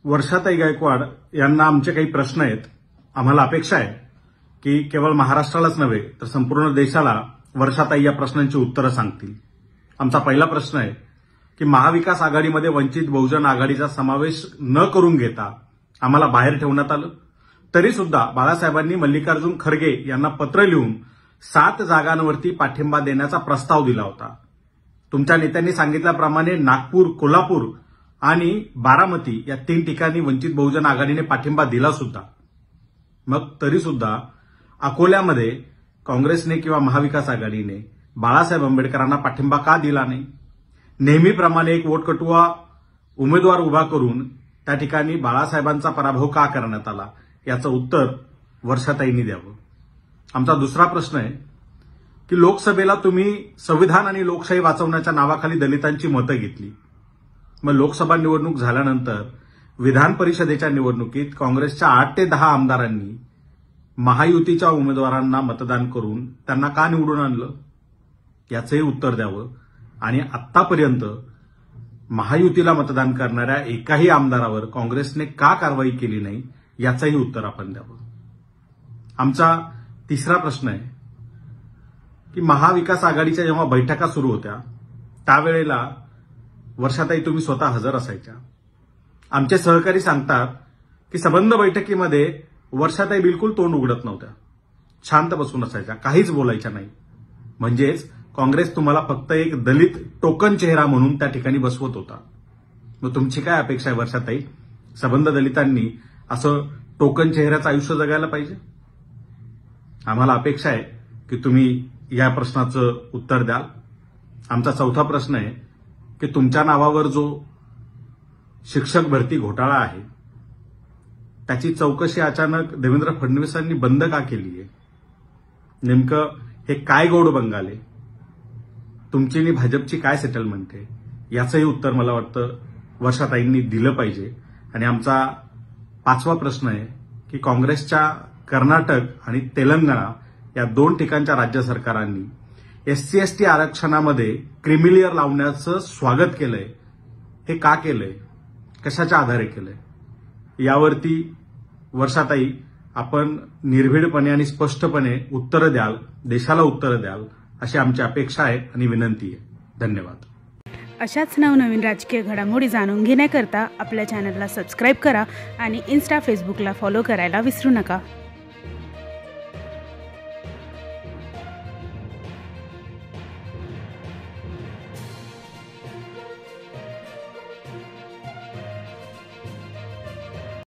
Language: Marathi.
वर्षाताई गायकवाड यांना आमचे काही प्रश्न आहेत। आम्हाला अपेक्षा आहे की केवळ महाराष्ट्रालाच नव्हे तर संपूर्ण देशाला वर्षाताई या प्रश्नांची उत्तरं सांगतील। आमचा पहिला प्रश्न आहे की महाविकास आघाडीमध्ये वंचित बहुजन आघाडीचा समावेश न करून घेता आम्हाला बाहेर ठेवण्यात आलं, तरी सुद्धा बाळासाहेबांनी मल्लिकार्जुन खरगे यांना पत्र लिहून 7 जागांवरती पाठिंबा देण्याचा प्रस्ताव दिला होता। तुमच्या नेत्यांनी सांगितल्याप्रमाणे नागपूर, कोल्हापूर आणि बारामती या 3 ठिकाणी वंचित बहुजन आघाडीने पाठिंबा दिला सुद्धा। मग तरी सुद्धा अकोल्यामध्ये काँग्रेसने किंवा महाविकास आघाडीने बाळासाहेब आंबेडकरांना पाठिंबा का दिला नाही? नेहमीप्रमाणे एक वोटकटुआ उमेदवार उभा करून त्या ठिकाणी बाळासाहेबांचा पराभव का करण्यात आला, याचं उत्तर वर्षाताईंनी द्यावं। आमचा दुसरा प्रश्न आहे की लोकसभेला तुम्ही संविधान आणि लोकशाही वाचवण्याच्या नावाखाली दलितांची मतं घेतली। मग लोकसभा निवडणूक झाल्यानंतर विधान परिषदेच्या निवडणुकीत काँग्रेसच्या 8 ते 10 आमदारांनी महायुतीच्या उमेदवारांना मतदान करून त्यांना का निवडून आणलं, याचंही उत्तर द्यावं। आणि आतापर्यंत महायुतीला मतदान करणाऱ्या एकाही आमदारावर काँग्रेसने का कारवाई केली नाही, याचंही उत्तर आपण द्यावं। आमचा तिसरा प्रश्न आहे की महाविकास आघाडीच्या जेव्हा बैठका सुरू होत्या त्यावेळेला वर्षाताई तुम्ही स्वतः हजर असायच्या। आमचे सहकारी सांगतात की संबंध बैठकीमध्ये वर्षाताई बिलकुल तोंड उघडत नव्हत्या, शांत बसून असायच्या, काहीच बोलायच्या नाही। म्हणजेच काँग्रेस तुम्हाला फक्त एक दलित टोकन चेहरा म्हणून त्या ठिकाणी बसवत होता। मग तुमची काय अपेक्षा आहे वर्षाताई? संबंध दलितांनी असं टोकन चेहऱ्याचं आयुष्य जगायला पाहिजे? आम्हाला अपेक्षा आहे की तुम्ही या प्रश्नाचं उत्तर द्याल। आमचा चौथा प्रश्न आहे की तुमच्या नावावर जो शिक्षक भरती घोटाळा आहे त्याची चौकशी अचानक देवेंद्र फडणवीसांनी बंद का केली आहे? नेमकं हे काय गोड बंगाल आहे? तुमची आणि भाजपची काय सेटलमेंट आहे, याचंही उत्तर मला वाटतं वर्षाताईंनी दिलं पाहिजे। आणि आमचा 5वा प्रश्न आहे की काँग्रेसच्या कर्नाटक आणि तेलंगणा या 2 ठिकाणच्या राज्य सरकारांनी SC/ST आरक्षणामध्ये क्रिमिलेअर लावण्याचं स्वागत केलंय, हे का केलंय, कशाच्या आधारे केलंय? यावरती वर्षाताई आपण निर्भीडपणे आणि स्पष्टपणे उत्तरं द्याल, देशाला उत्तरं द्याल, अशी आमची अपेक्षा आहे आणि विनंती आहे। धन्यवाद। अशाच नवनवीन राजकीय घडामोडी जाणून घेण्याकरता आपल्या चॅनलला सबस्क्राईब करा आणि Insta, Facebookला फॉलो करायला विसरू नका।